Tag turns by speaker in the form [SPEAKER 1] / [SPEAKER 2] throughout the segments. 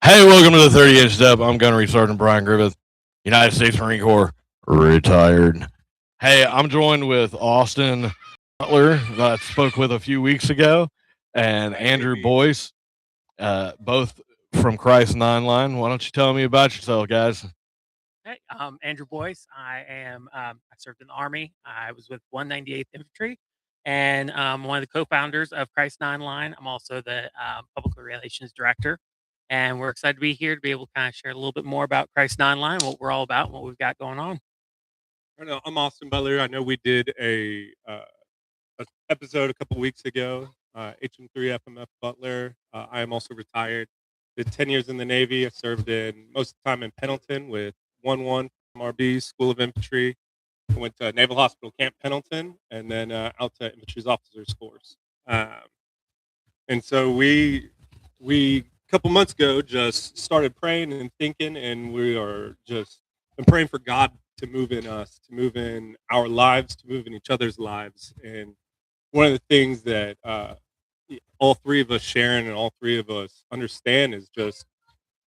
[SPEAKER 1] Hey, welcome to the 30-inch step. I'm Gunnery Sergeant Brian Griffith, United States Marine Corps, retired. Hey, I'm joined with Austin Butler, that I spoke with a few weeks ago, and Andrew Boyce, both from Christ Nine Line. Why don't you tell me about yourself, guys?
[SPEAKER 2] Hey, I'm Andrew Boyce. I served in the Army. I was with 198th Infantry and one of the co-founders of Christ Nine Line. I'm also the public relations director. And we're excited to be here to be able to kind of share a little bit more about Christ Nine Line, what we're all about, and what we've got going on.
[SPEAKER 3] I know I'm Austin Butler. I know we did a episode a couple weeks ago. HM3 FMF Butler. I am also retired. Did 10 years in the Navy. I served in most of the time in Pendleton with 1-1 from RB School of Infantry. I went to Naval Hospital Camp Pendleton and then out to Infantry's Officers Course. Um, and so we a couple months ago just started praying and thinking, and we are just been praying for God to move in us, to move in our lives, to move in each other's lives. And one of the things that all three of us, Sharon, and all three of us understand is just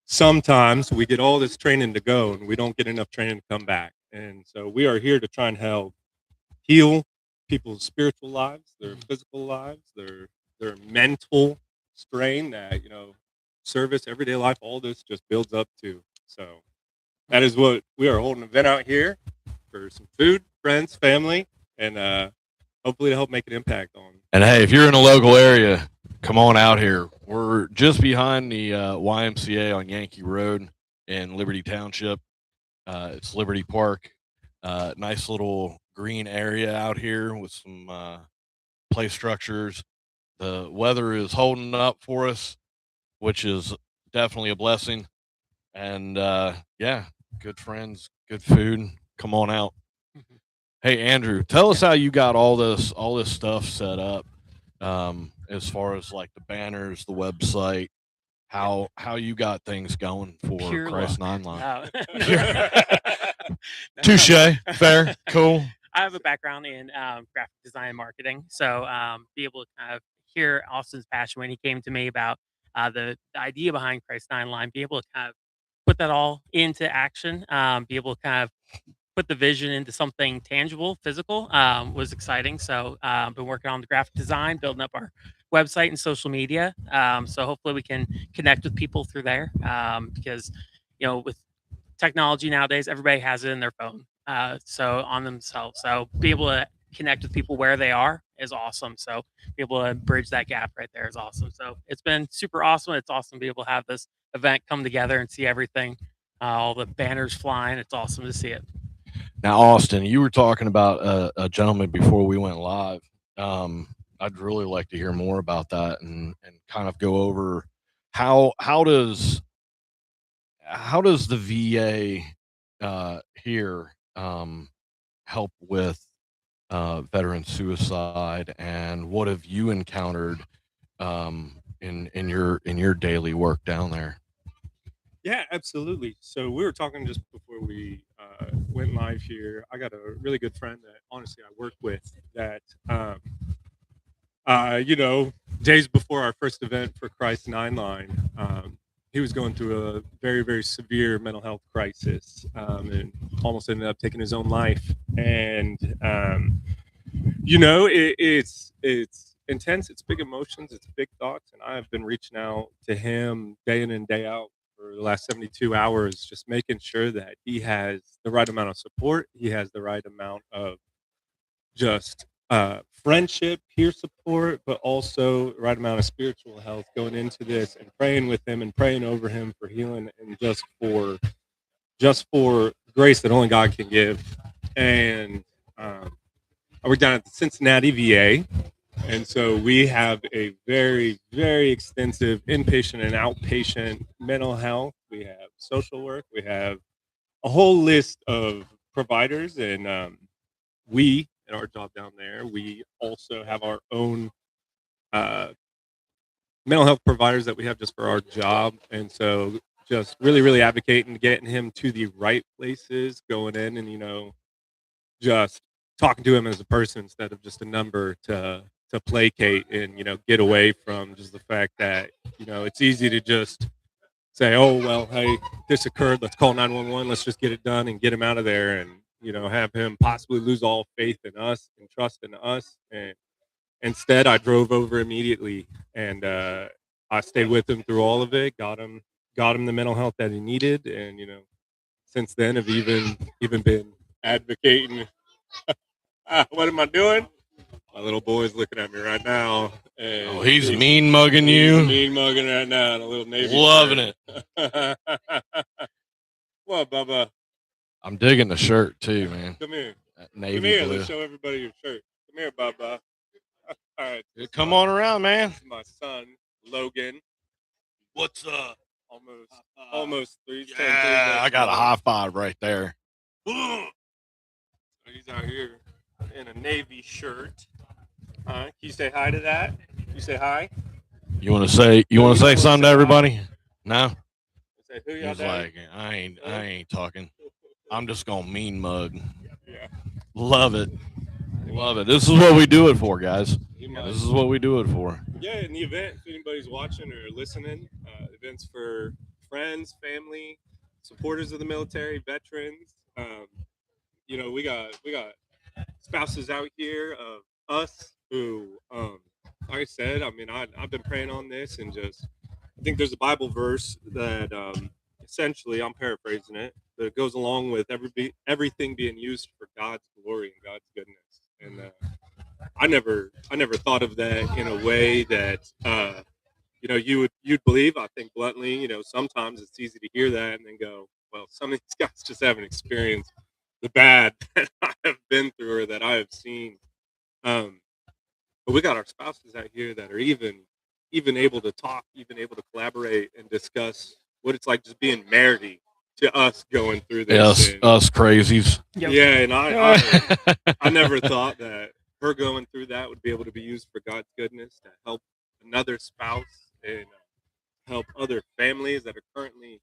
[SPEAKER 3] sometimes we get all this training to go and we don't get enough training to come back. And so we are here to try and help heal people's spiritual lives, their physical lives, their mental strain that, service, everyday life, all this just builds up to. So that is what we are holding an event out here for some food, friends, family, and hopefully to help make an impact on.
[SPEAKER 1] And hey, if you're in a local area, come on out here. We're just behind the YMCA on Yankee Road in Liberty Township. It's Liberty Park. Nice little green area out here with some play structures. The weather is holding up for us, which is definitely a blessing. And yeah, good friends, good food. Come on out. Hey Andrew, tell us how you got all this stuff set up. As far as like the banners, the website, how you got things going for
[SPEAKER 2] Pure
[SPEAKER 1] Christ
[SPEAKER 2] luck.
[SPEAKER 1] Nine Line.
[SPEAKER 2] No.
[SPEAKER 1] Touche, fair, cool.
[SPEAKER 2] I have a background in graphic design and marketing, so be able to kind of hear Austin's passion when he came to me about the idea behind Christ Nine Line, be able to kind of put that all into action, be able to kind of put the vision into something tangible, physical, was exciting. So been working on the graphic design, building up our website and social media. So hopefully we can connect with people through there because, with technology nowadays, everybody has it in their phone. So on themselves. So be able to connect with people where they are is awesome. So be able to bridge that gap right there is awesome. So it's been super awesome. It's awesome to be able to have this event come together and see everything, all the banners flying. It's awesome to see it.
[SPEAKER 1] Now, Austin, you were talking about a gentleman before we went live. I'd really like to hear more about that and kind of go over how does the VA here help with veteran suicide, and what have you encountered in your daily work down there?
[SPEAKER 3] Yeah, absolutely. So we were talking just before we went live here. I got a really good friend that honestly I work with that, days before our first event for Christ Nine Line, he was going through a very, very severe mental health crisis and almost ended up taking his own life. And, it's intense, it's big emotions, it's big thoughts. And I've been reaching out to him day in and day out for the last 72 hours, just making sure that he has the right amount of support, he has the right amount of just friendship, peer support, but also the right amount of spiritual health going into this, and praying with him and praying over him for healing and just for grace that only God can give. And I work down at the Cincinnati VA, and so we have a very, very extensive inpatient and outpatient mental health. We have social work. We have a whole list of providers, and we, in our job down there, we also have our own uh, mental health providers that we have just for our job. And so just really, really advocating getting him to the right places, going in and, just talking to him as a person instead of just a number to placate and, get away from just the fact that, it's easy to just say, oh, well, hey, this occurred. Let's call 911. Let's just get it done and get him out of there. And, have him possibly lose all faith in us and trust in us. And instead, I drove over immediately and I stayed with him through all of it, got him the mental health that he needed. And, since then have even been advocating. What am I doing? My little boy's looking at me right now. And
[SPEAKER 1] he's mean mugging you.
[SPEAKER 3] He's mean mugging right now in a little Navy.
[SPEAKER 1] Loving it.
[SPEAKER 3] What, Bubba?
[SPEAKER 1] I'm digging the shirt too, man.
[SPEAKER 3] Come here.
[SPEAKER 1] Navy
[SPEAKER 3] Come here.
[SPEAKER 1] blue.
[SPEAKER 3] Let's show everybody your shirt. Come here, Bubba. All right.
[SPEAKER 1] Come on around, man.
[SPEAKER 3] This is my son, Logan.
[SPEAKER 1] What's up?
[SPEAKER 3] Almost 3.
[SPEAKER 1] Yeah, I got a high five right there.
[SPEAKER 3] He's out here in a Navy shirt. Can you say hi to that? You say hi?
[SPEAKER 1] You want to say something to everybody? No.
[SPEAKER 3] Say who y'all
[SPEAKER 1] He's
[SPEAKER 3] daddy?
[SPEAKER 1] like, I ain't talking. I'm just gonna mean mug.
[SPEAKER 3] Yeah.
[SPEAKER 1] Love it. Love it. This is what we do it for, guys.
[SPEAKER 3] Yeah,
[SPEAKER 1] This is what we do it for.
[SPEAKER 3] Yeah, in the event, if anybody's watching or listening, events for friends, family, supporters of the military, veterans. We got spouses out here of us who, like I said, I've been praying on this and I think there's a Bible verse that essentially, I'm paraphrasing it, but it goes along with everything being used for God's glory and God's goodness. And I never thought of that in a way that you'd believe. I think bluntly, sometimes it's easy to hear that and then go, well, some of these guys just haven't experienced the bad that I have been through or that I have seen. But we got our spouses out here that are even able to talk, even able to collaborate and discuss what it's like just being married to us going through this.
[SPEAKER 1] Yes, us crazies.
[SPEAKER 3] Yep. Yeah, and I never thought that her going through that would be able to be used for God's goodness to help another spouse and help other families that are currently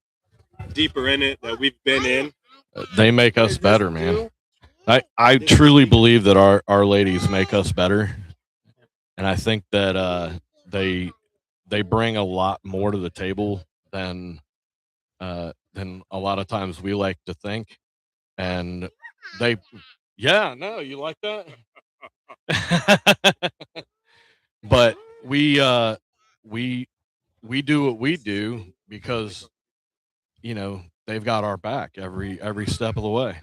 [SPEAKER 3] deeper in it that we've been in.
[SPEAKER 1] They make us better, man. I truly believe that our ladies make us better, and I think that they bring a lot more to the table than a lot of times we like to think. And you like that? But we do what we do because they've got our back every step of the way.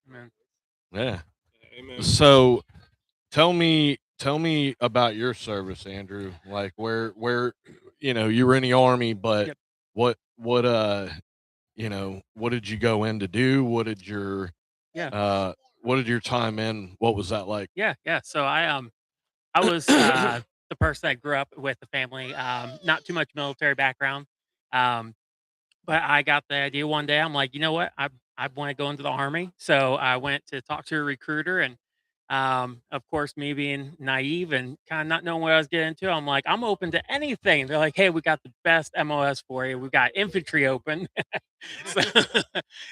[SPEAKER 2] Amen.
[SPEAKER 1] Yeah.
[SPEAKER 3] Amen.
[SPEAKER 1] So tell me about your service, Andrew. Like where you were in the Army, but
[SPEAKER 2] Yep.
[SPEAKER 1] what what did you go in to do? What did your time in? What was that like?
[SPEAKER 2] Yeah. So I was the person that grew up with the family, not too much military background. But I got the idea one day. I'm like, you know what? I want to go into the Army. So I went to talk to a recruiter, and of course, me being naive and kind of not knowing what I was getting into, I'm like, I'm open to anything. They're like, hey, we got the best MOS for you. We got infantry open. So,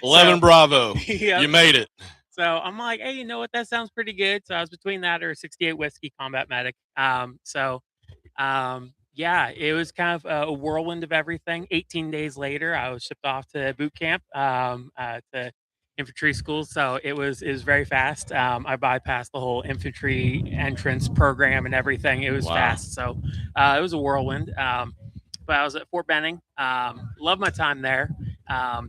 [SPEAKER 1] 11 Bravo.
[SPEAKER 2] Yep.
[SPEAKER 1] You made it.
[SPEAKER 2] So I'm like, hey, you know what? That sounds pretty good. So I was between that or 68 Whiskey Combat Medic. Yeah, it was kind of a whirlwind of everything. 18 days later, I was shipped off to boot camp, to infantry school. So it was very fast. I bypassed the whole infantry entrance program and everything. It was
[SPEAKER 1] Wow.
[SPEAKER 2] fast. So it was a whirlwind. But I was at Fort Benning. Loved my time there.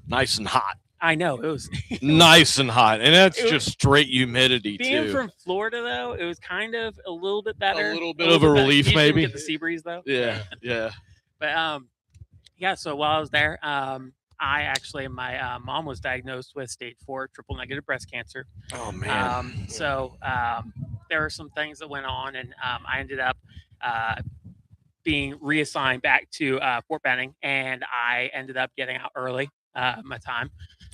[SPEAKER 1] Nice and hot.
[SPEAKER 2] I know it was
[SPEAKER 1] Nice and hot, and that's just straight humidity
[SPEAKER 2] being
[SPEAKER 1] too.
[SPEAKER 2] from Florida, though, it was kind of a little bit better.
[SPEAKER 1] A little bit of a relief,
[SPEAKER 2] you
[SPEAKER 1] maybe.
[SPEAKER 2] Didn't get the sea breeze, though.
[SPEAKER 1] Yeah.
[SPEAKER 2] But yeah. So while I was there, my mom was diagnosed with stage 4 triple negative breast cancer.
[SPEAKER 1] Oh man.
[SPEAKER 2] So there were some things that went on, and I ended up being reassigned back to Fort Benning, and I ended up getting out early. My time.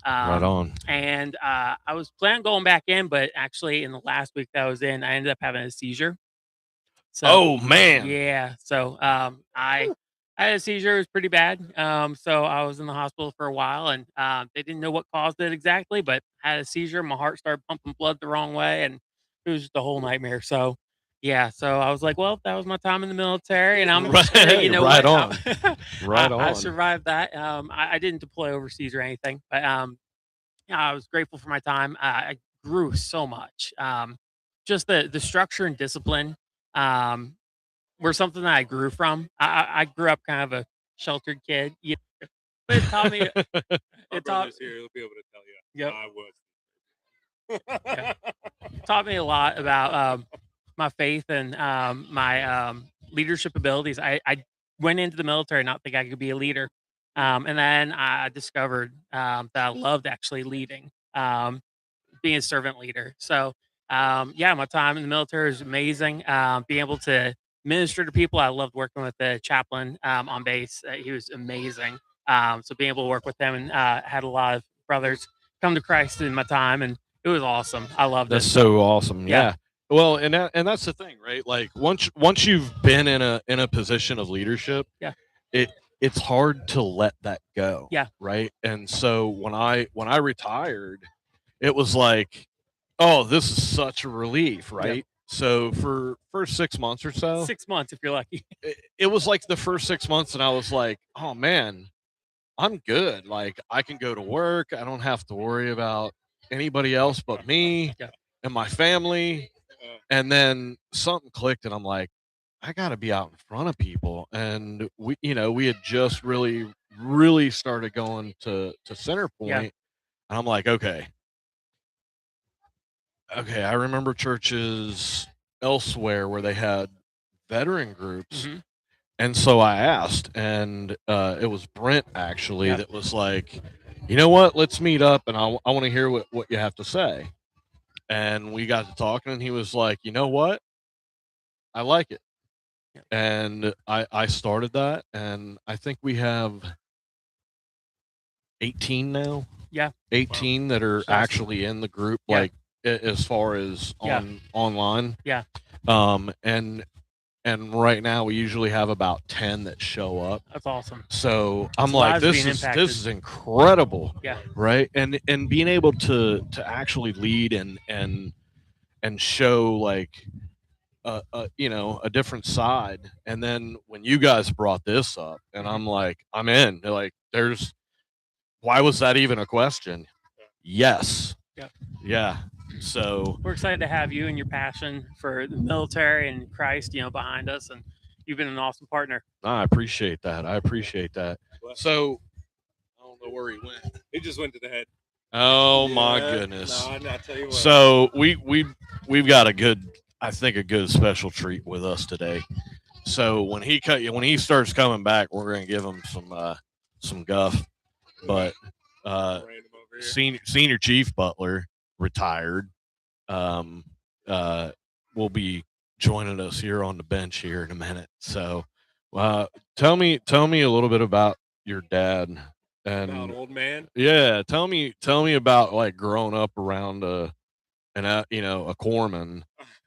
[SPEAKER 1] Right on.
[SPEAKER 2] And I was planning on going back in, but actually in the last week that I was in, I ended up having a seizure. So,
[SPEAKER 1] oh man.
[SPEAKER 2] Yeah. So I had a seizure. It was pretty bad. So I was in the hospital for a while, and they didn't know what caused it exactly, but I had a seizure. My heart started pumping blood the wrong way, and it was just a whole nightmare. So Yeah, so I was like, well, that was my time in the military, and I'm,
[SPEAKER 1] Right,
[SPEAKER 2] you know
[SPEAKER 1] right
[SPEAKER 2] what,
[SPEAKER 1] on, right
[SPEAKER 2] I
[SPEAKER 1] on.
[SPEAKER 2] survived that. I didn't deploy overseas or anything, but yeah, I was grateful for my time. I grew so much. Just the structure and discipline um, were something that I grew from. I grew up kind of a sheltered kid, but it taught me.
[SPEAKER 3] Our
[SPEAKER 2] It taught.
[SPEAKER 3] brother's here. He'll be able to tell you.
[SPEAKER 2] Yep.
[SPEAKER 3] I was.
[SPEAKER 2] Yeah. Taught me a lot about my faith and my leadership abilities. I went into the military not think I could be a leader, and then I discovered that I loved actually leading, being a servant leader. So yeah, my time in the military was amazing. Being able to minister to people, I loved working with the chaplain on base. He was amazing. So being able to work with him and had a lot of brothers come to Christ in my time, and it was awesome. I loved
[SPEAKER 1] That's
[SPEAKER 2] it.
[SPEAKER 1] so awesome.
[SPEAKER 2] Yeah.
[SPEAKER 1] Yeah. Well, and that's the thing, right? Like once you've been in a position of leadership,
[SPEAKER 2] Yeah.
[SPEAKER 1] it's hard to let that go.
[SPEAKER 2] Yeah.
[SPEAKER 1] Right. And so when I retired, it was like, oh, this is such a relief, right? So for first 6 months or so,
[SPEAKER 2] 6 months if you're lucky.
[SPEAKER 1] it was like the first 6 months, and I was like, oh man, I'm good. Like I can go to work. I don't have to worry about anybody else but me
[SPEAKER 2] Yeah.
[SPEAKER 1] and my family. And then something clicked, and I'm like, I got to be out in front of people. And we had just really started going to Center Point,
[SPEAKER 2] Yeah.
[SPEAKER 1] and I'm like, okay, I remember churches elsewhere where they had veteran groups.
[SPEAKER 2] Mhm.
[SPEAKER 1] And so I asked, and it was Brent actually
[SPEAKER 2] Yeah.
[SPEAKER 1] that was like, you know what, let's meet up, and I want to hear what you have to say. And we got to talking, and he was like, you know what, I like it.
[SPEAKER 2] Yeah.
[SPEAKER 1] And I started that, and I think we have 18 now.
[SPEAKER 2] Yeah.
[SPEAKER 1] 18 that are
[SPEAKER 2] Awesome.
[SPEAKER 1] actually in the group,
[SPEAKER 2] Yeah.
[SPEAKER 1] like as far as
[SPEAKER 2] Yeah.
[SPEAKER 1] online.
[SPEAKER 2] Yeah.
[SPEAKER 1] And right now we usually have about 10 that show up.
[SPEAKER 2] That's awesome.
[SPEAKER 1] So I'm
[SPEAKER 2] It's
[SPEAKER 1] like,
[SPEAKER 2] lives
[SPEAKER 1] this
[SPEAKER 2] being
[SPEAKER 1] is
[SPEAKER 2] impacted.
[SPEAKER 1] incredible.
[SPEAKER 2] Yeah.
[SPEAKER 1] Right. And being able to actually lead and show like a different side. And then when you guys brought this up, and I'm like, I'm in. They're like, why was that even a question? Yes.
[SPEAKER 2] Yeah.
[SPEAKER 1] Yeah. So
[SPEAKER 2] We're excited to have you and your passion for the military and Christ, behind us, and you've been an awesome partner.
[SPEAKER 1] I appreciate that. So I don't know where he went.
[SPEAKER 3] He just went to the head.
[SPEAKER 1] Oh my
[SPEAKER 3] Yeah,
[SPEAKER 1] goodness.
[SPEAKER 3] No, I tell you what.
[SPEAKER 1] So we've got a good special treat with us today. So when he starts coming back, we're gonna give him some guff. But
[SPEAKER 3] Random over here.
[SPEAKER 1] senior chief Butler, retired, will be joining us here on the bench here in a minute. So tell me a little bit about your dad. And
[SPEAKER 3] About old man.
[SPEAKER 1] yeah, tell me about like growing up around a corpsman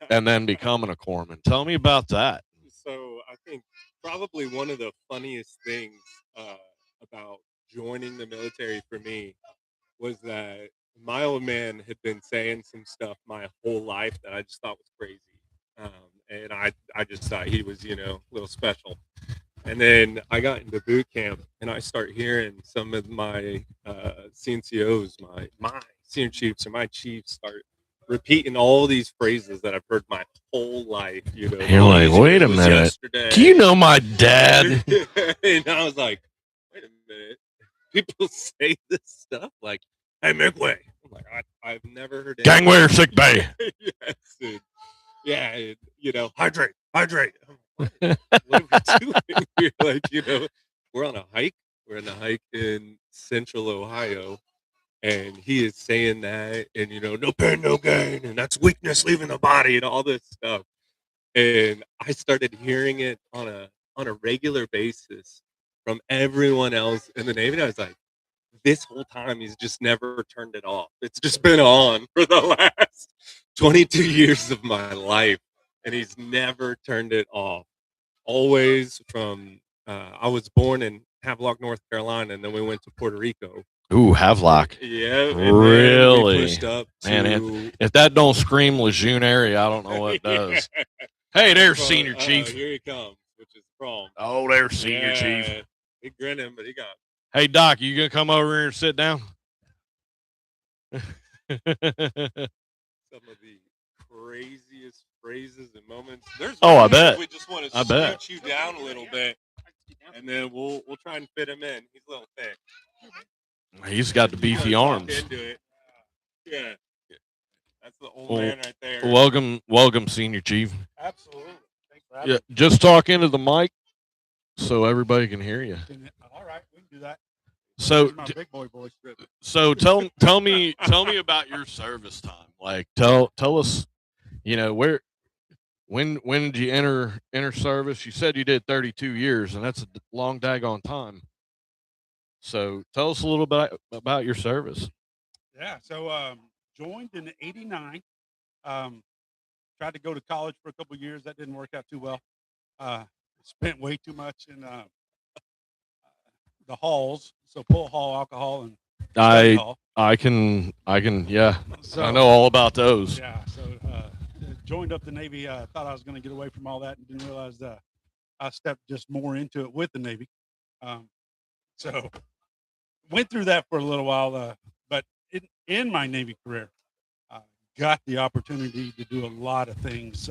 [SPEAKER 1] and then becoming a corpsman. Tell me about that.
[SPEAKER 3] So I think probably one of the funniest things about joining the military for me was that my old man had been saying some stuff my whole life that I just thought was crazy. And I just thought he was, a little special. And then I got into boot camp, and I start hearing some of my CNCOs, my senior chiefs or my chiefs start repeating all these phrases that I've heard my whole life.
[SPEAKER 1] You're like, wait a minute.
[SPEAKER 3] Yesterday.
[SPEAKER 1] Do you know my dad?
[SPEAKER 3] And I was like, wait a minute. People say this stuff like, hey, make way. I'm like, I've never heard it.
[SPEAKER 1] Gangway or sick bay?
[SPEAKER 3] Yes, dude. Yeah, and, hydrate. I'm like, what are we doing? We're like, we're on a hike. We're on a hike in central Ohio, and he is saying that, and no pain, no gain, and that's weakness leaving the body, and all this stuff. And I started hearing it on a regular basis from everyone else in the Navy. And I was like, this whole time he's just never turned it off. It's just been on for the last 22 years of my life, and he's never turned it off. Always from I was born in Havelock, North Carolina, and then we went to Puerto Rico.
[SPEAKER 1] Ooh, Havelock.
[SPEAKER 3] Yeah, and
[SPEAKER 1] really?
[SPEAKER 3] then we pushed up to,
[SPEAKER 1] Man, if that don't scream Lejeune area, I don't know what does. Hey, there's
[SPEAKER 3] From-
[SPEAKER 1] Senior Chief.
[SPEAKER 3] Here he comes, which is from.
[SPEAKER 1] Oh, there's Senior Chief.
[SPEAKER 3] He grinning, but he got.
[SPEAKER 1] Hey, Doc, you gonna come over here and sit down?
[SPEAKER 3] Some of the craziest phrases and moments. There's
[SPEAKER 1] Oh, I
[SPEAKER 3] one
[SPEAKER 1] bet.
[SPEAKER 3] We just want to
[SPEAKER 1] I bet.
[SPEAKER 3] scoot you down a little bit, and then we'll try and fit him in. He's a little thick.
[SPEAKER 1] He's got the beefy
[SPEAKER 3] Talk
[SPEAKER 1] arms.
[SPEAKER 3] Into it. Yeah. That's the old man right there.
[SPEAKER 1] Welcome, Senior Chief.
[SPEAKER 4] Absolutely. Thanks for having
[SPEAKER 1] Yeah, just talk into the mic so everybody can hear you.
[SPEAKER 4] me. All right, we can do that.
[SPEAKER 1] So,
[SPEAKER 4] Here's my big boy voice.
[SPEAKER 1] so tell me about your service time. Like, tell us, when did you enter service? You said you did 32 years, and that's a long daggone time. So tell us a little bit about your service.
[SPEAKER 4] Yeah. So joined in '89. Tried to go to college for a couple years. That didn't work out too well. Spent way too much in the halls. So pull hall, alcohol, and study hall.
[SPEAKER 1] I can yeah.
[SPEAKER 4] So,
[SPEAKER 1] I know all about those.
[SPEAKER 4] Yeah. So joined up the Navy. Thought I was going to get away from all that, and didn't realize I stepped just more into it with the Navy. So went through that for a little while, but in my Navy career, got the opportunity to do a lot of things.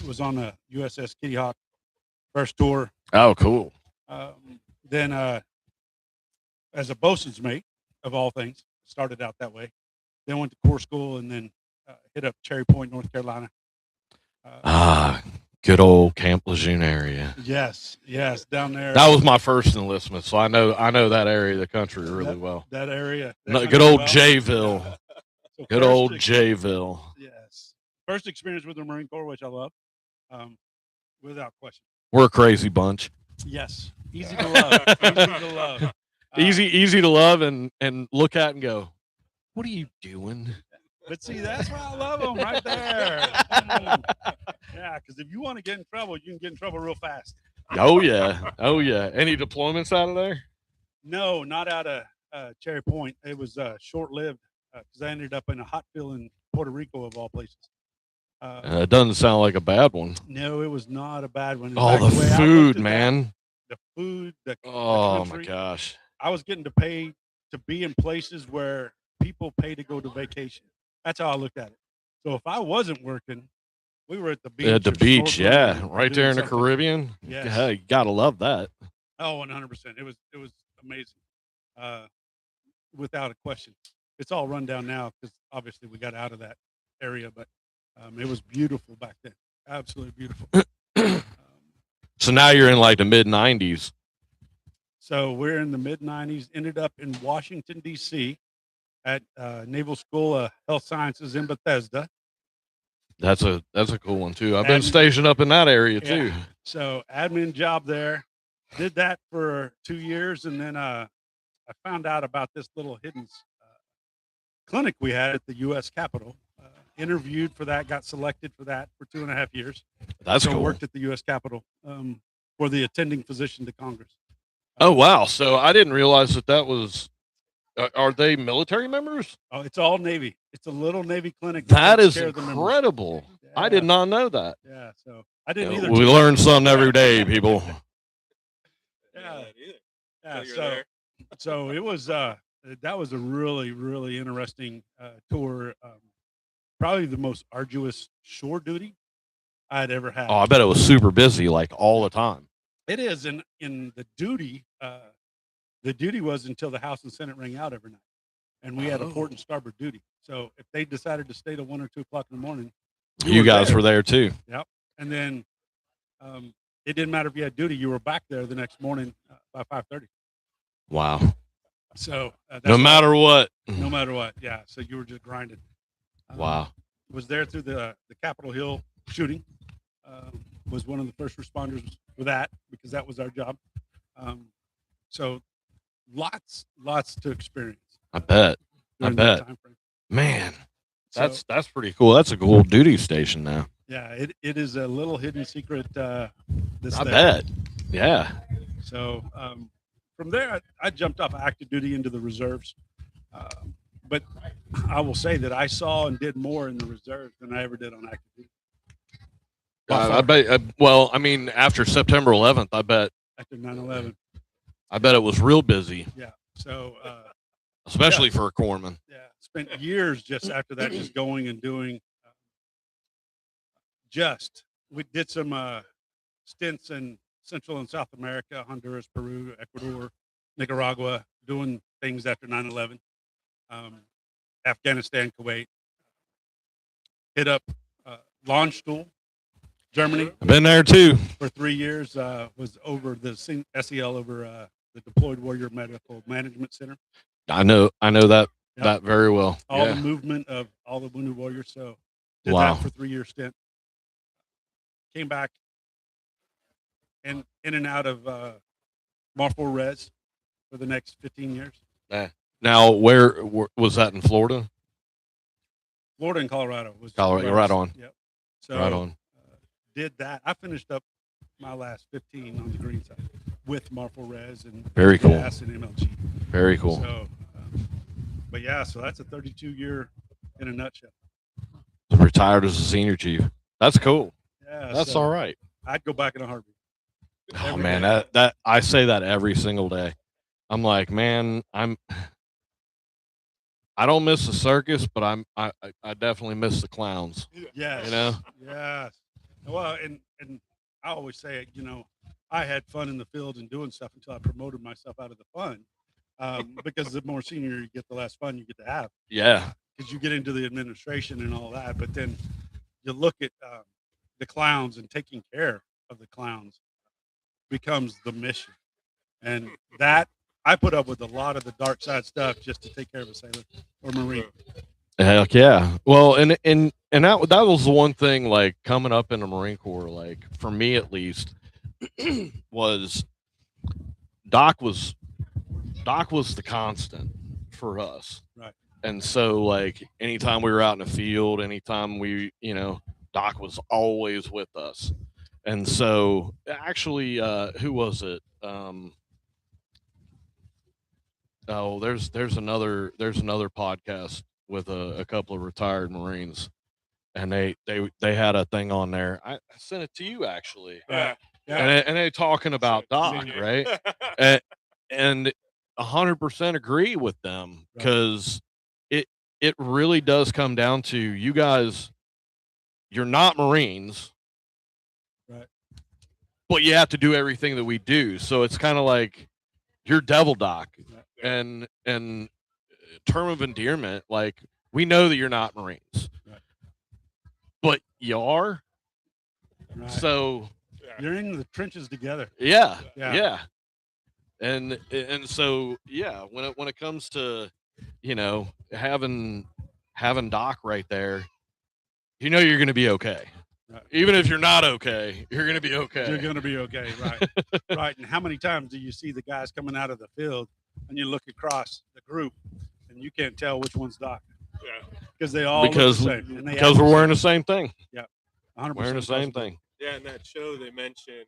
[SPEAKER 4] Was on the USS Kitty Hawk first tour.
[SPEAKER 1] Oh, cool.
[SPEAKER 4] Then as a bosun's mate, of all things, started out that way. Then went to Corps School and then hit up Cherry Point, North Carolina.
[SPEAKER 1] Good old Camp Lejeune area.
[SPEAKER 4] Yes, down there.
[SPEAKER 1] That was my first enlistment, so I know that area of the country really well.
[SPEAKER 4] That area.
[SPEAKER 1] Good old Jayville.
[SPEAKER 4] So
[SPEAKER 1] Good old Jayville.
[SPEAKER 4] Yes. First experience with the Marine Corps, which I love, without question.
[SPEAKER 1] We're a crazy bunch.
[SPEAKER 4] Yes. Easy to love. Easy to love.
[SPEAKER 1] Easy to love and look at and go, what are you doing?
[SPEAKER 4] But see, that's why I love them right there. Yeah, because if you want to get in trouble, you can get in trouble real fast.
[SPEAKER 1] Oh yeah. Any deployments out of there?
[SPEAKER 4] No, not out of Cherry Point. It was short-lived because I ended up in a hot field in Puerto Rico, of all places.
[SPEAKER 1] It doesn't sound like a bad one.
[SPEAKER 4] No, it was not a bad one. In
[SPEAKER 1] Oh,
[SPEAKER 4] fact,
[SPEAKER 1] the
[SPEAKER 4] way I
[SPEAKER 1] food,
[SPEAKER 4] looked at
[SPEAKER 1] man.
[SPEAKER 4] that, the food.
[SPEAKER 1] Oh my
[SPEAKER 4] country,
[SPEAKER 1] gosh.
[SPEAKER 4] I was getting to pay to be in places where people pay to go to vacation. That's how I looked at it. So if I wasn't working, we were at the beach.
[SPEAKER 1] At the
[SPEAKER 4] or
[SPEAKER 1] beach, yeah,
[SPEAKER 4] snorkeling or
[SPEAKER 1] right there in the
[SPEAKER 4] doing something.
[SPEAKER 1] Caribbean.
[SPEAKER 4] Yes.
[SPEAKER 1] Yeah, you gotta love that.
[SPEAKER 4] Oh, 100%. It was amazing, without a question. It's all run down now because obviously we got out of that area, but it was beautiful back then. Absolutely beautiful.
[SPEAKER 1] So now you're in like the mid 90s.
[SPEAKER 4] So we're in the mid 90s. Ended up in Washington D.C. at Naval School of Health Sciences in Bethesda.
[SPEAKER 1] That's a cool one too. I've been
[SPEAKER 4] Admin-
[SPEAKER 1] stationed up in that area too.
[SPEAKER 4] Yeah. So admin job there. Did that for 2 years, and then I found out about this little hidden clinic we had at the U.S. Capitol. Interviewed for that, got selected for that for 2.5 years.
[SPEAKER 1] That's
[SPEAKER 4] So
[SPEAKER 1] cool.
[SPEAKER 4] worked at the U.S. Capitol for the attending physician to Congress.
[SPEAKER 1] Oh wow! So I didn't realize that was. Are they military members?
[SPEAKER 4] Oh, it's all Navy. It's a little Navy clinic.
[SPEAKER 1] That
[SPEAKER 4] takes
[SPEAKER 1] is
[SPEAKER 4] care of the members.
[SPEAKER 1] incredible. I did
[SPEAKER 4] Yeah.
[SPEAKER 1] not know that.
[SPEAKER 4] Yeah, so I didn't either.
[SPEAKER 1] We learn something every day, people.
[SPEAKER 4] Yeah.
[SPEAKER 3] Yeah,
[SPEAKER 4] Yeah, so it was that was a really, really interesting tour. Probably the most arduous shore duty I'd ever had.
[SPEAKER 1] Oh, I bet it was super busy, like all the time.
[SPEAKER 4] It is in the duty. The duty was until the House and Senate rang out every night, and we had a port and starboard duty. So if they decided to stay till 1 or 2 o'clock in the morning,
[SPEAKER 1] You guys were there too.
[SPEAKER 4] and then it didn't matter if you had duty; you were back there the next morning by 5:30.
[SPEAKER 1] Wow.
[SPEAKER 4] So that's
[SPEAKER 1] No
[SPEAKER 4] why-
[SPEAKER 1] matter what.
[SPEAKER 4] no matter what, yeah. So you were just grinding.
[SPEAKER 1] Wow.
[SPEAKER 4] Was there through the Capitol Hill shooting. Was one of the first responders for that because that was our job. So lots to experience.
[SPEAKER 1] I bet.
[SPEAKER 4] during that
[SPEAKER 1] bet.
[SPEAKER 4] time frame.
[SPEAKER 1] Man,
[SPEAKER 4] So,
[SPEAKER 1] that's pretty cool. That's a cool duty station now.
[SPEAKER 4] yeah. It is a little hidden secret. This
[SPEAKER 1] I
[SPEAKER 4] thing.
[SPEAKER 1] bet. Yeah.
[SPEAKER 4] So from there, I jumped off active duty into the reserves. But I will say that I saw and did more in the reserves than I ever did on active duty.
[SPEAKER 1] I bet. Well, I mean, after September 11th, I bet
[SPEAKER 4] after 9/11.
[SPEAKER 1] it was real busy,
[SPEAKER 4] Yeah. So
[SPEAKER 1] especially for a corpsman.
[SPEAKER 4] yeah, spent years just after that, just going and doing. We did some stints in Central and South America, Honduras, Peru, Ecuador, Nicaragua, doing things after 9/11. Afghanistan, Kuwait. Hit up launch school, Germany
[SPEAKER 1] I've been there too.
[SPEAKER 4] for 3 years. Was over the SEL over the Deployed Warrior Medical Management Center.
[SPEAKER 1] I know that
[SPEAKER 4] Yep.
[SPEAKER 1] that very well.
[SPEAKER 4] All
[SPEAKER 1] Yeah.
[SPEAKER 4] the movement of all the wounded warriors. So did
[SPEAKER 1] Wow.
[SPEAKER 4] that for 3 year stint. Came back and in and out of Marfor Res for the next 15 years.
[SPEAKER 1] Now, where was that in Florida?
[SPEAKER 4] Florida and Colorado was
[SPEAKER 1] Colorado,
[SPEAKER 4] where I
[SPEAKER 1] right
[SPEAKER 4] was-
[SPEAKER 1] on.
[SPEAKER 4] Yep. So
[SPEAKER 1] Right on.
[SPEAKER 4] did that. I finished up my last 15 on the green side with Marfor Res and
[SPEAKER 1] Very cool.
[SPEAKER 4] gas and MLG.
[SPEAKER 1] Very cool.
[SPEAKER 4] So, but yeah, so that's a 32-year in a nutshell.
[SPEAKER 1] Retired as a senior chief. That's cool.
[SPEAKER 4] Yeah,
[SPEAKER 1] That's
[SPEAKER 4] so
[SPEAKER 1] all right.
[SPEAKER 4] I'd go back in a heartbeat.
[SPEAKER 1] Oh
[SPEAKER 4] Every
[SPEAKER 1] man,
[SPEAKER 4] day.
[SPEAKER 1] that I say that every single day. I'm like, man, I don't miss the circus, but I definitely miss the clowns.
[SPEAKER 4] Yes.
[SPEAKER 1] You know?
[SPEAKER 4] Yes. Well, and I always say, I had fun in the field and doing stuff until I promoted myself out of the fun. Because the more senior you get, the less fun you get to have.
[SPEAKER 1] Yeah.
[SPEAKER 4] Because you get into the administration and all that, but then you look at the clowns, and taking care of the clowns becomes the mission. And that I put up with a lot of the dark side stuff just to take care of a sailor or Marine.
[SPEAKER 1] Heck yeah. Well, and that was the one thing, like, coming up in the Marine Corps, like, for me at least, was Doc was the constant for us.
[SPEAKER 4] Right.
[SPEAKER 1] And so, like, anytime we were out in the field, anytime Doc was always with us. And so, actually, who was it? There's another podcast with a couple of retired Marines, and they had a thing on there. I sent it to you, actually.
[SPEAKER 3] Yeah.
[SPEAKER 1] And they talking about Doc, right? and 100% agree with them, because it really does come down to, you guys, you're not Marines,
[SPEAKER 4] Right.
[SPEAKER 1] but you have to do everything that we do. So it's kind of like you're Devil Doc, and term of endearment, like, we know that you're not Marines,
[SPEAKER 4] Right.
[SPEAKER 1] but you are.
[SPEAKER 4] Right.
[SPEAKER 1] So
[SPEAKER 4] You're in the trenches together.
[SPEAKER 1] yeah.
[SPEAKER 4] Yeah.
[SPEAKER 1] And so, yeah, when it comes to, having Doc right there, you're going to be okay.
[SPEAKER 4] Right.
[SPEAKER 1] Even if you're not okay, you're going to be okay.
[SPEAKER 4] You're going to be okay, right? Right. And how many times do you see the guys coming out of the field, and you look across the group, and you can't tell which one's Doc?
[SPEAKER 3] Yeah.
[SPEAKER 4] Because they all look the same. And they
[SPEAKER 1] because
[SPEAKER 4] act
[SPEAKER 1] we're
[SPEAKER 4] the
[SPEAKER 1] wearing the
[SPEAKER 4] same.
[SPEAKER 1] same thing.
[SPEAKER 4] 100%
[SPEAKER 1] Wearing the same
[SPEAKER 4] possible.
[SPEAKER 1] thing.
[SPEAKER 3] Yeah, in that show they mentioned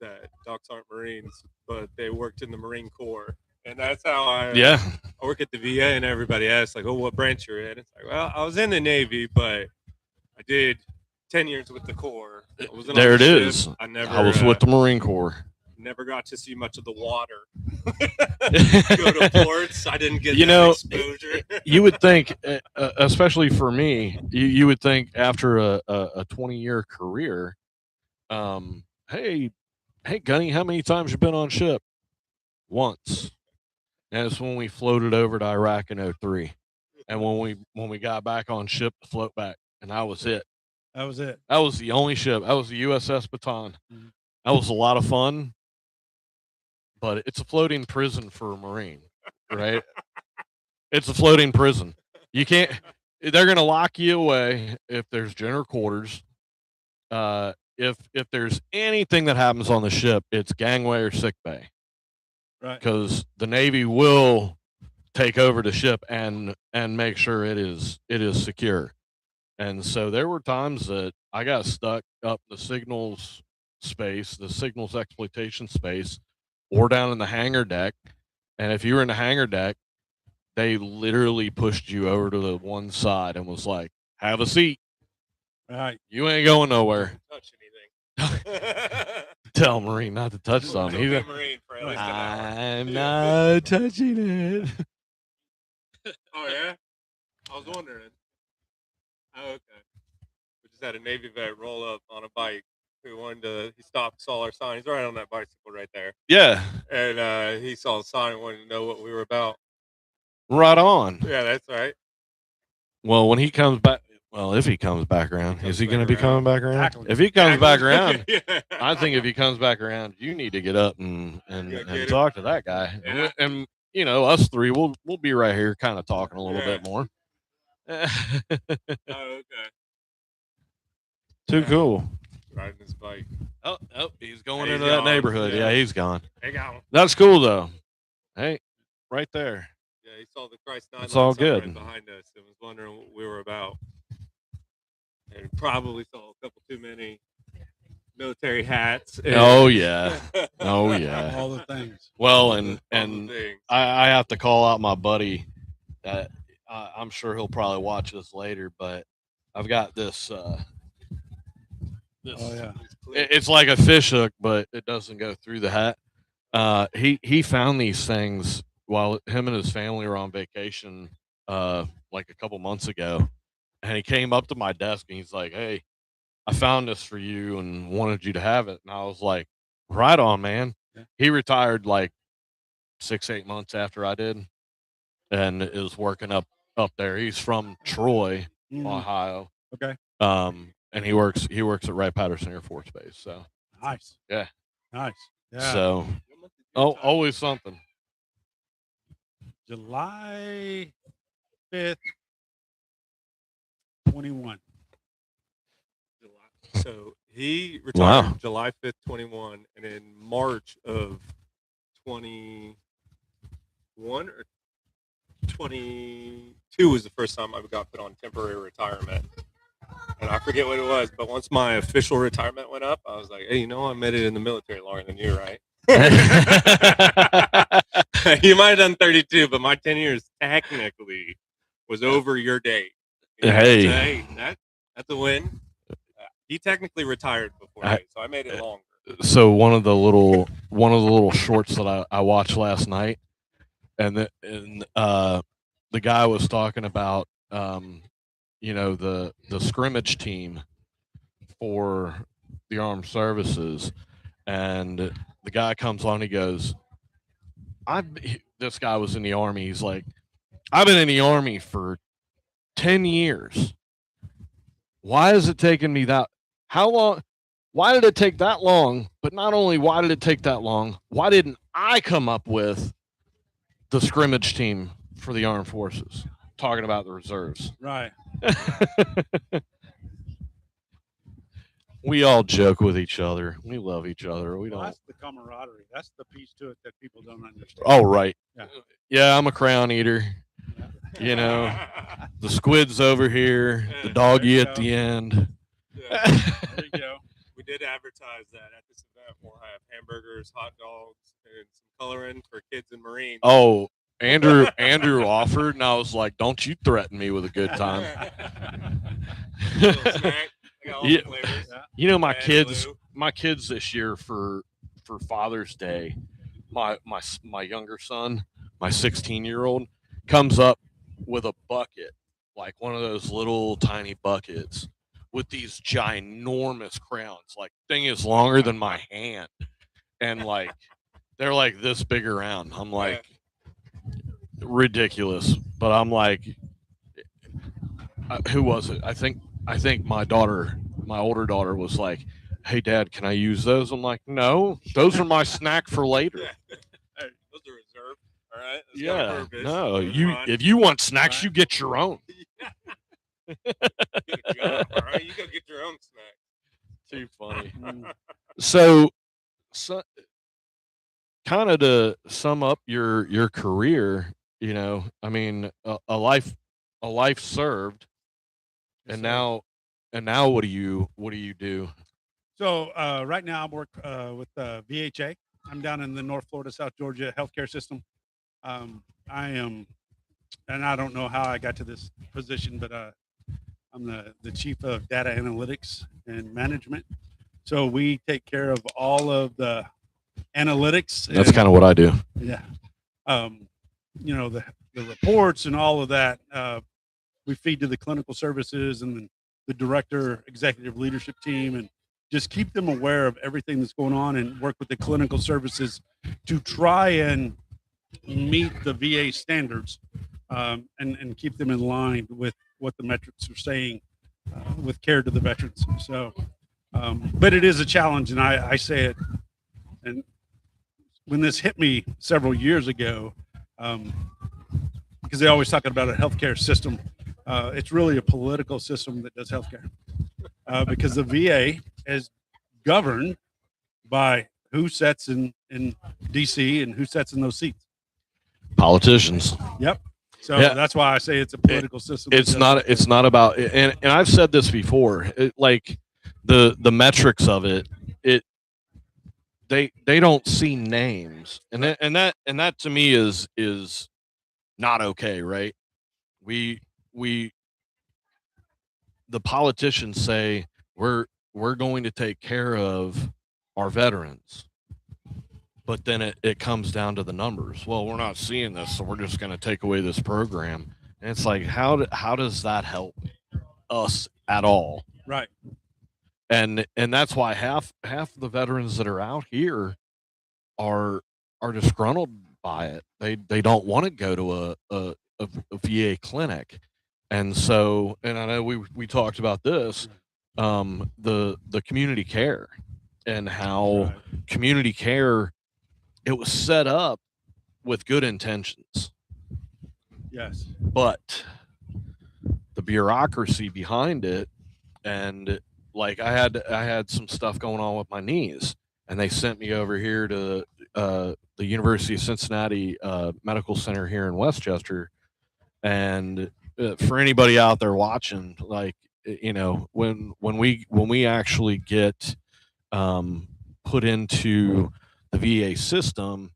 [SPEAKER 3] that docs aren't Marines, but they worked in the Marine Corps, and that's how I work at the VA. And everybody asks, like, "Oh, what branch you're in?" It's like, "Well, I was in the Navy, but I did 10 years with the Corps. I wasn't
[SPEAKER 1] There
[SPEAKER 3] on
[SPEAKER 1] it
[SPEAKER 3] the ship.
[SPEAKER 1] is.
[SPEAKER 3] I never.
[SPEAKER 1] I was with the Marine Corps.
[SPEAKER 3] Never got to see much of the water. Go to ports. I didn't get that exposure.
[SPEAKER 1] You would think, especially for me, you would think after a 20-year career, hey, Gunny, how many times you been on ship? Once. And it's when we floated over to Iraq in 03. And when we got back on ship to float back, and that was it.
[SPEAKER 4] That was it.
[SPEAKER 1] That was the only ship. That was the USS Baton.
[SPEAKER 4] Mm-hmm.
[SPEAKER 1] That was a lot of fun, but it's a floating prison for a Marine, right? It's a floating prison. You can't. They're going to lock you away if there's general quarters. If there's anything that happens on the ship, it's gangway or sick bay,
[SPEAKER 4] Right.
[SPEAKER 1] because the Navy will take over the ship and make sure it is secure. And so there were times that I got stuck up the signals space, the signals exploitation space, or down in the hangar deck. And if you were in the hangar deck, they literally pushed you over to the one side and was like, "Have a seat."
[SPEAKER 4] Right.
[SPEAKER 1] You ain't going nowhere.
[SPEAKER 3] Touch anything.
[SPEAKER 1] Tell Marine not to touch something.
[SPEAKER 3] Don't be
[SPEAKER 1] He's
[SPEAKER 3] a Marine for at least an hour.
[SPEAKER 1] I'm not touching it.
[SPEAKER 3] Oh yeah, I was wondering. Oh, okay. We just had a Navy vet roll up on a bike. He stopped, saw our sign. He's right on that bicycle right there.
[SPEAKER 1] Yeah,
[SPEAKER 3] And he saw the sign and wanted to know what we were about.
[SPEAKER 1] right on.
[SPEAKER 3] Yeah, that's right.
[SPEAKER 1] Well, when he comes back, well, if he comes back around,
[SPEAKER 3] comes
[SPEAKER 1] is he
[SPEAKER 3] back
[SPEAKER 1] going to be coming
[SPEAKER 3] around.
[SPEAKER 1] back around?
[SPEAKER 4] Exactly.
[SPEAKER 1] If he comes back around,
[SPEAKER 3] Yeah.
[SPEAKER 1] I think if he comes back around, you need to get up and
[SPEAKER 3] Yeah, get him.
[SPEAKER 1] talk to that guy.
[SPEAKER 3] Yeah.
[SPEAKER 1] And you know, us three, we'll be right here, kind of talking a little
[SPEAKER 3] Yeah.
[SPEAKER 1] bit more.
[SPEAKER 3] Oh, okay.
[SPEAKER 1] Too
[SPEAKER 3] Yeah.
[SPEAKER 1] cool.
[SPEAKER 3] Riding his bike.
[SPEAKER 1] Oh, he's going
[SPEAKER 3] He's
[SPEAKER 1] into that
[SPEAKER 3] gone.
[SPEAKER 1] neighborhood.
[SPEAKER 3] Yeah.
[SPEAKER 1] Yeah, he's gone.
[SPEAKER 3] They got him.
[SPEAKER 1] That's cool though. Hey, right there.
[SPEAKER 3] Yeah, he saw the Christ 9
[SPEAKER 1] It's all
[SPEAKER 3] lights sign
[SPEAKER 1] good.
[SPEAKER 3] right behind us and was wondering what we were about. And probably saw a couple too many military hats. And
[SPEAKER 1] Oh yeah. Oh yeah.
[SPEAKER 4] All the things.
[SPEAKER 1] Well,
[SPEAKER 3] all
[SPEAKER 1] and
[SPEAKER 3] the things.
[SPEAKER 1] I have to call out my buddy. That I'm sure he'll probably watch this later, but I've got this. This
[SPEAKER 4] Oh yeah.
[SPEAKER 1] it's like a fish hook, but it doesn't go through the hat. He found these things while him and his family were on vacation, like a couple months ago, and he came up to my desk and he's like, "Hey, I found this for you and wanted you to have it." And I was like, "Right on, man."
[SPEAKER 4] Yeah.
[SPEAKER 1] He retired like 6-8 months after I did, and is working up there. He's from Troy,
[SPEAKER 4] Mm,
[SPEAKER 1] Ohio.
[SPEAKER 4] okay.
[SPEAKER 1] And he works at Wright-Patterson Air Force Base. So
[SPEAKER 4] Nice.
[SPEAKER 1] Yeah.
[SPEAKER 4] Nice. Yeah.
[SPEAKER 1] so always something.
[SPEAKER 4] July 5th, 21.
[SPEAKER 3] So he retired
[SPEAKER 1] Wow.
[SPEAKER 3] July 5th, 21, and in March of 21 or 22 was the first time I got put on temporary retirement. And I forget what it was, but once my official retirement went up, I was like, "Hey, I made it in the military longer than you, right?" You might have done 32, but my 10 years technically was over your date.
[SPEAKER 1] Hey.
[SPEAKER 3] That's a win. He technically retired before me, so I made it longer.
[SPEAKER 1] So one of the little shorts that I watched last night, and the guy was talking about the scrimmage team for the armed services, and the guy comes on, he goes, this guy was in the Army, he's like, "I've been in the Army for 10 years. Why is it taking me how long? Why did it take that long? But not only why did it take that long, why didn't I come up with the scrimmage team for the armed forces?" Talking about the reserves.
[SPEAKER 4] Right.
[SPEAKER 1] We all joke with each other. We love each other. We
[SPEAKER 4] Well,
[SPEAKER 1] don't.
[SPEAKER 4] that's the camaraderie. That's the piece to it that people don't understand.
[SPEAKER 1] Oh, right.
[SPEAKER 4] Yeah.
[SPEAKER 1] Yeah, I'm a crown eater. The squid's over here, the doggy at the end.
[SPEAKER 3] Yeah.
[SPEAKER 4] There you go.
[SPEAKER 3] We did advertise that at this event. We'll have hamburgers, hot dogs, and some coloring for kids and Marines.
[SPEAKER 1] Oh, Andrew offered, and I was like, "Don't you threaten me with a good time."
[SPEAKER 3] Little snack. I got all
[SPEAKER 1] Yeah.
[SPEAKER 3] the flavors.
[SPEAKER 1] You know, my
[SPEAKER 3] Red,
[SPEAKER 1] kids
[SPEAKER 3] blue.
[SPEAKER 1] this year for Father's Day, my younger son, my 16-year-old, comes up with a bucket, like one of those little tiny buckets with these ginormous crowns. Like, thing is longer than my hand, and like they're like this big around. I'm like, ridiculous. But I'm like, who was it? I think my older daughter was like, "Hey, Dad, can I use those?" I'm like, "No, those are my snack for later."
[SPEAKER 3] Hey, those are reserved. All right. That's got a
[SPEAKER 1] Yeah,
[SPEAKER 3] purpose.
[SPEAKER 1] no,
[SPEAKER 3] Those
[SPEAKER 1] you
[SPEAKER 3] run.
[SPEAKER 1] if you want snacks,
[SPEAKER 4] Right.
[SPEAKER 1] you get your own.
[SPEAKER 3] Get a job, all right? You go get your own snack.
[SPEAKER 1] Too funny.
[SPEAKER 4] Mm,
[SPEAKER 1] So kind of to sum up your career, I mean, a life served,
[SPEAKER 4] yes,
[SPEAKER 1] and
[SPEAKER 4] sir.
[SPEAKER 1] now what do you do?
[SPEAKER 4] So right now I work with VHA. I'm down in the North Florida, South Georgia healthcare system. I am, and I don't know how I got to this position, but I'm the chief of data analytics and management. So we take care of all of the analytics.
[SPEAKER 1] That's
[SPEAKER 4] and,
[SPEAKER 1] kind of what I do.
[SPEAKER 4] yeah. You know, the reports and all of that, we feed to the clinical services and the director executive leadership team, and just keep them aware of everything that's going on, and work with the clinical services to try and meet the VA standards, and keep them in line with what the metrics are saying, with care to the veterans. So, but it is a challenge, and I say it, and when this hit me several years ago, because they always talking about a healthcare system, it's really a political system that does healthcare, because the VA is governed by who sits in DC and who sits in those seats.
[SPEAKER 1] Politicians.
[SPEAKER 4] Yep. So
[SPEAKER 1] Yeah.
[SPEAKER 4] that's why I say it's a political system.
[SPEAKER 1] It's not about, and I've said this before, like the metrics of it, they don't see names, and that to me is not okay, right? We the politicians say we're going to take care of our veterans, but then it comes down to the numbers. Well, we're not seeing this, so we're just going to take away this program. And it's like, how does that help us at all?
[SPEAKER 4] Right.
[SPEAKER 1] And that's why half the veterans that are out here are disgruntled by it. They don't want to go to a VA clinic. And so, and I know we talked about this, the community care, and how community care, it was set up with good intentions.
[SPEAKER 4] Yes.
[SPEAKER 1] But the bureaucracy behind it, and like I had some stuff going on with my knees, and they sent me over here to the University of Cincinnati Medical Center here in Westchester. And for anybody out there watching, like, you know, when we actually get put into the VA system,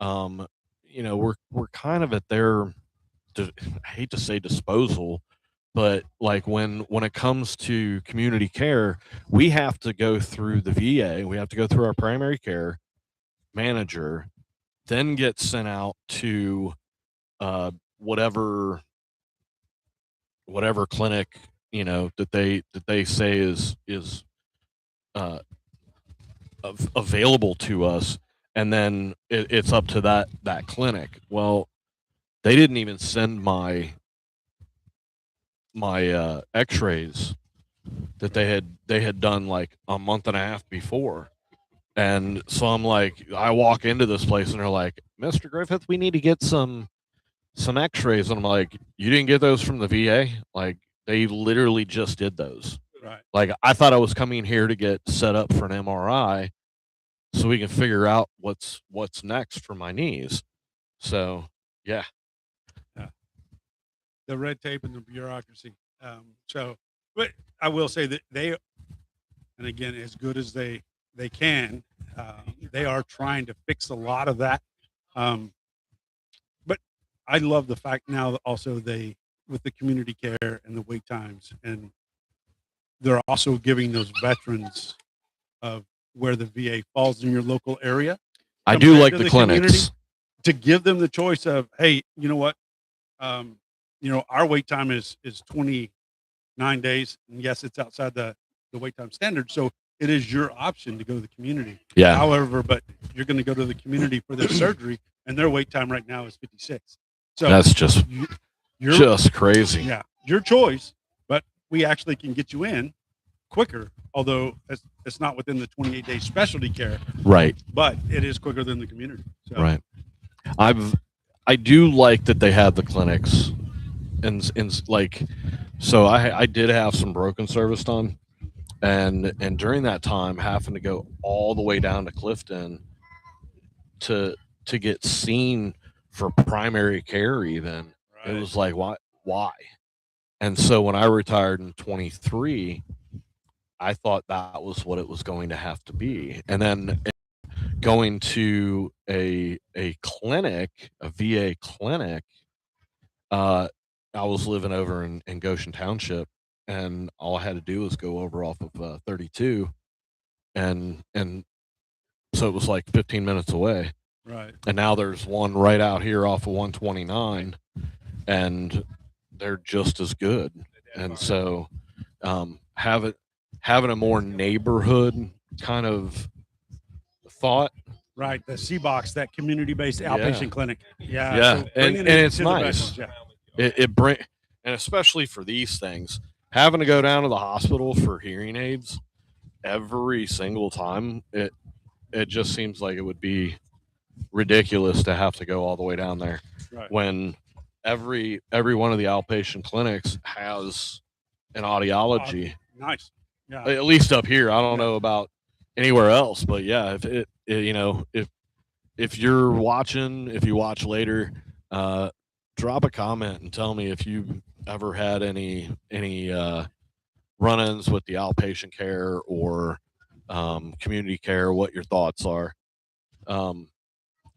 [SPEAKER 1] you know, we're kind of at their, I hate to say disposal, but like when it comes to community care, we have to go through the VA, we have to go through our primary care manager, then get sent out to whatever clinic, you know, that they say is available to us, and then it's up to that clinic. Well, they didn't even send my x-rays that they had done like a month and a half before. And so I'm like, I walk into this place and they're like, Mr. Griffith, we need to get some x-rays. And I'm like, you didn't get those from the VA? Like, they literally just did those.
[SPEAKER 4] Right.
[SPEAKER 1] Like, I thought I was coming here to get set up for an MRI so we can figure out what's next for my knees. So yeah.
[SPEAKER 4] The red tape and the bureaucracy. So, but I will say that they, and again, as good as they can, they are trying to fix a lot of that. But I love the fact now that also with the community care and the wait times, and they're also giving those veterans of where the VA falls in your local area.
[SPEAKER 1] I do like the clinics,
[SPEAKER 4] to give them the choice of, hey, you know what? You know, our wait time is 29 days. And yes, it's outside the wait time standard. So it is your option to go to the community.
[SPEAKER 1] Yeah.
[SPEAKER 4] However, but you're going to go to the community for their surgery, and their wait time right now is 56. So
[SPEAKER 1] that's just crazy.
[SPEAKER 4] Yeah. Your choice, but we actually can get you in quicker, although it's not within the 28-day specialty care.
[SPEAKER 1] Right.
[SPEAKER 4] But it is quicker than the community. So.
[SPEAKER 1] Right. I do like that they have the clinics, and like, so I did have some broken service done, and during that time, having to go all the way down to Clifton to get seen for primary care, even, right. It was like, why? And so when I retired in 23, I thought that was what it was going to have to be. And then going to a clinic, a VA clinic, I was living over in Goshen Township, and all I had to do was go over off of 32, and so it was like 15 minutes away.
[SPEAKER 4] Right.
[SPEAKER 1] And now there's one right out here off of 129, and they're just as good. And so having a more neighborhood kind of thought.
[SPEAKER 4] Right. The C-Box, that community-based outpatient clinic. Yeah.
[SPEAKER 1] Yeah.
[SPEAKER 4] So
[SPEAKER 1] And
[SPEAKER 4] bringing it
[SPEAKER 1] it's
[SPEAKER 4] to the
[SPEAKER 1] nice.
[SPEAKER 4] veterans,
[SPEAKER 1] It bring, and especially for these things, having to go down to the hospital for hearing aids every single time, it just seems like it would be ridiculous to have to go all the way down there.
[SPEAKER 4] Right.
[SPEAKER 1] When every one of the outpatient clinics has an audiology.
[SPEAKER 4] Nice. Yeah.
[SPEAKER 1] At least up here. I don't
[SPEAKER 4] Yeah.
[SPEAKER 1] know about anywhere else, but yeah, if it you know, if you're watching, if you watch later, drop a comment and tell me if you've ever had any run-ins with the outpatient care or community care, what your thoughts are.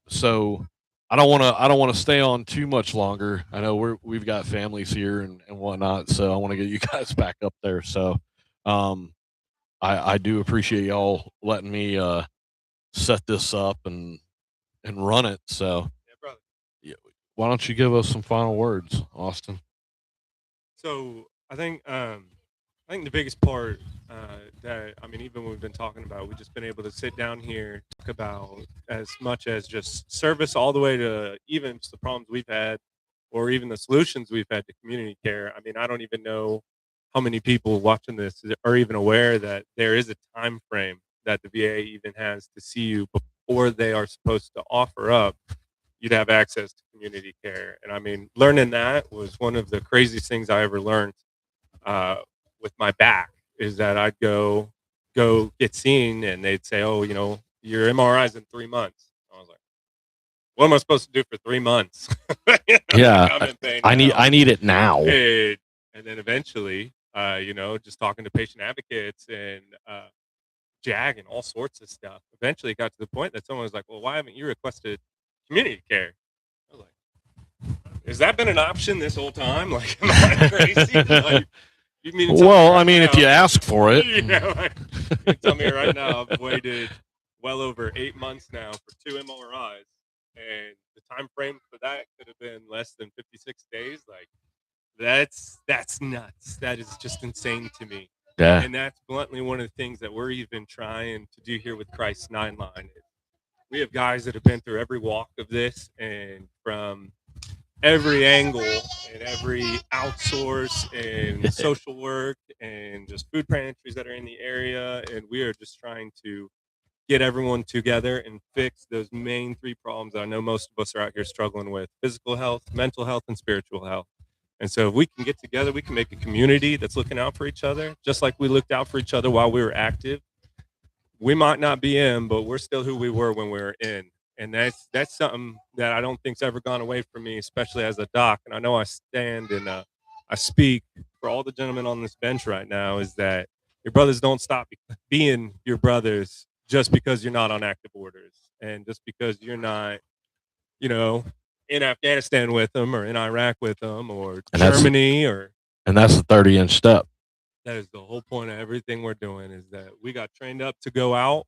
[SPEAKER 1] So I don't want to stay on too much longer. I know we've got families here and whatnot, so I want to get you guys back up there. So I do appreciate y'all letting me set this up and run it. So
[SPEAKER 3] Yeah, brother.
[SPEAKER 1] why don't you give us some final words, Austin?
[SPEAKER 3] So I think the biggest part that even we've been talking about, we've just been able to sit down here, talk about as much as just service, all the way to even the problems we've had, or even the solutions we've had to community care. I mean, I don't even know how many people watching this are even aware that there is a time frame that the VA even has to see you before they are supposed to offer up you'd have access to community care. And I mean, learning that was one of the craziest things I ever learned with my back, is that I'd go get seen and they'd say, oh, your MRI's in 3 months. I was like, what am I supposed to do for 3 months?
[SPEAKER 1] Yeah, I need it now.
[SPEAKER 3] And then eventually, just talking to patient advocates and JAG and all sorts of stuff, eventually it got to the point that someone was like, well, why haven't you requested community care? I was like, has that been an option this whole time? Like, am I crazy? Like, you mean
[SPEAKER 1] well, I mean, if you ask for it.
[SPEAKER 3] You tell me right now, I've waited well over 8 months now for 2 MRIs, and the time frame for that could have been less than 56 days. Like, that's nuts. That is just insane to me.
[SPEAKER 1] Yeah.
[SPEAKER 3] And that's bluntly one of the things that we're even trying to do here with Christ 9 Line. We have guys that have been through every walk of this, and from every angle, and every outsource and social work and just food pantries that are in the area. And we are just trying to get everyone together and fix those main 3 problems that I know most of us are out here struggling with: physical health, mental health, and spiritual health. And so if we can get together, we can make a community that's looking out for each other, just like we looked out for each other while we were active. We might not be in, but we're still who we were when we were in. And that's something that I don't think's ever gone away from me, especially as a doc. And I know I stand and I speak for all the gentlemen on this bench right now, is that your brothers don't stop being your brothers just because you're not on active orders, and just because you're not, in Afghanistan with them, or in Iraq with them, or Germany,
[SPEAKER 1] and that's the 30-inch step.
[SPEAKER 3] That is the whole point of everything we're doing, is that we got trained up to go out.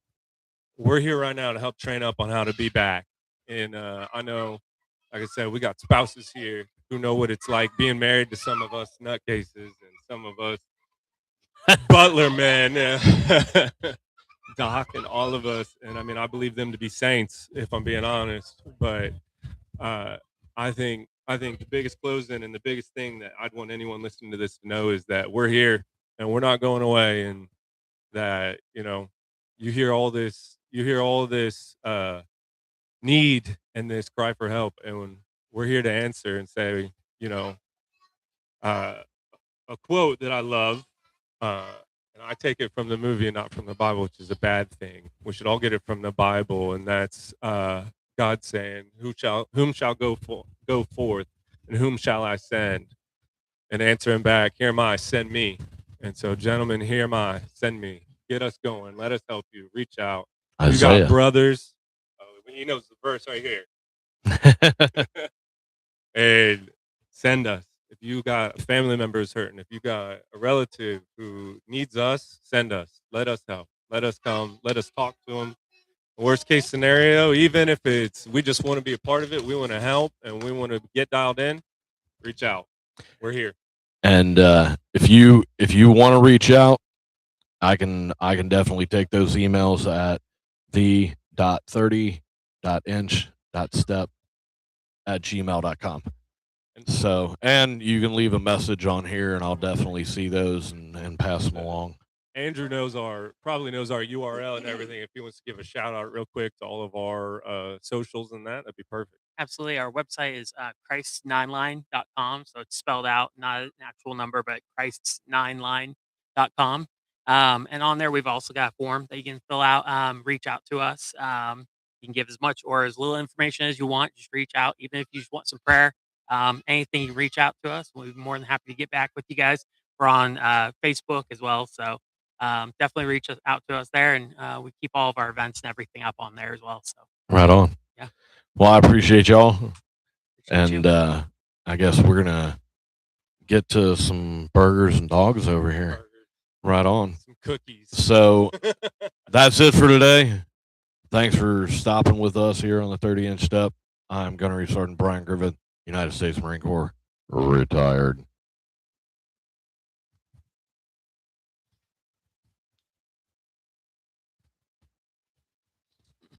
[SPEAKER 3] We're here right now to help train up on how to be back. And I know, like I said, we got spouses here who know what it's like being married to some of us nutcases and some of us butler men, Doc, and all of us. And I mean, I believe them to be saints, if I'm being honest. But I think the biggest closing and the biggest thing that I'd want anyone listening to this to know is that we're here and we're not going away, and that, you hear all this need and this cry for help, and when we're here to answer and say, a quote that I love, and I take it from the movie and not from the Bible, which is a bad thing. We should all get it from the Bible, and that's God saying, whom shall go forth, and whom shall I send? And answering back, here am I, send me. And so, gentlemen, here am I, send me. Get us going. Let us help you. Reach out.
[SPEAKER 1] Isaiah.
[SPEAKER 3] You got brothers. He knows the verse right here. And send us. If you got a family member who's hurting, if you got a relative who needs us, send us. Let us help. Let us come. Let us talk to them. Worst case scenario, even if it's we just want to be a part of it, we want to help, and we want to get dialed in, reach out. We're here.
[SPEAKER 1] And if you want to reach out, I can definitely take those emails at the.30.inch.step@gmail.com. So, and you can leave a message on here, and I'll definitely see those and pass them along.
[SPEAKER 3] Andrew probably knows our URL and everything. If he wants to give a shout out real quick to all of our socials and that'd be perfect.
[SPEAKER 2] Absolutely. Our website is christs9line.com. So it's spelled out, not an actual number, but christs9line.com. And on there, we've also got a form that you can fill out, reach out to us. You can give as much or as little information as you want. Just reach out, even if you just want some prayer. Anything, you can reach out to us. We'll be more than happy to get back with you guys. We're on Facebook as well. So definitely reach out to us there. And we keep all of our events and everything up on there as well. So
[SPEAKER 1] Right on.
[SPEAKER 2] Yeah.
[SPEAKER 1] Well, I appreciate y'all.
[SPEAKER 2] appreciate
[SPEAKER 1] And
[SPEAKER 2] you.
[SPEAKER 1] I guess we're going to get to some burgers and dogs over here. Right on.
[SPEAKER 3] Some cookies.
[SPEAKER 1] So that's it for today. Thanks for stopping with us here on the 30-inch step. I'm Gunnery Sergeant Brian Griffith, United States Marine Corps, retired.